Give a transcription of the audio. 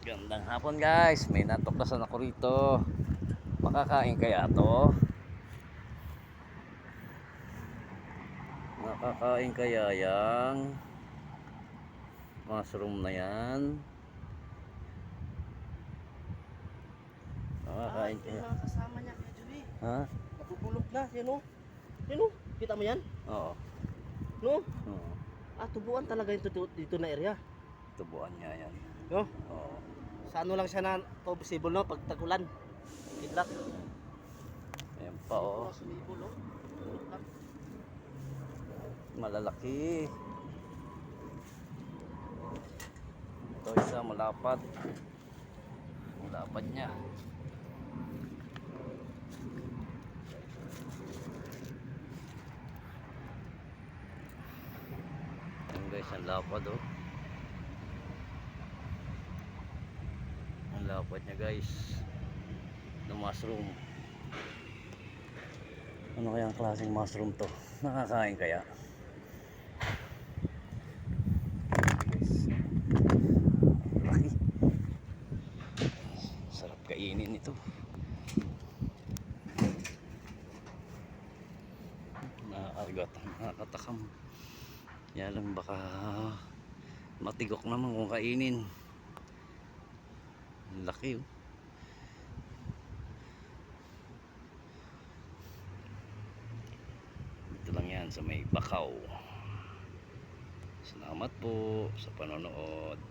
Gandang hapon guys, may natuklasan ako rito. Makakain kaya to? Nakakain kaya yang mushroom na yan? Nakakain kaya? Yung mga kasama niya kaya Joey. Ha? Natutulog na, yan o. Yan o, kita mo yan? Oo. No? Oo. Tubuan talaga yung dito na area. Tubuan niya yan. No? Oo. Sa ano lang siya na possible no, pag tagulan. Kidlat. Ayan pa oh. Sumibol o. Tulog lang. Malalaki. Ito isa malapad. Ang lapad niya. Ayan guys, ang lapad oh. Ang lapad niya guys. Ng mushroom. Ano kaya ang klaseng mushroom to? Nakakain kaya? Laki. Sarap kainin ito. Nakakatakam. Yan lang baka matigok naman kung kainin. Laki oh. Ito lang yan sa may Bakaw. Salamat po sa panonood.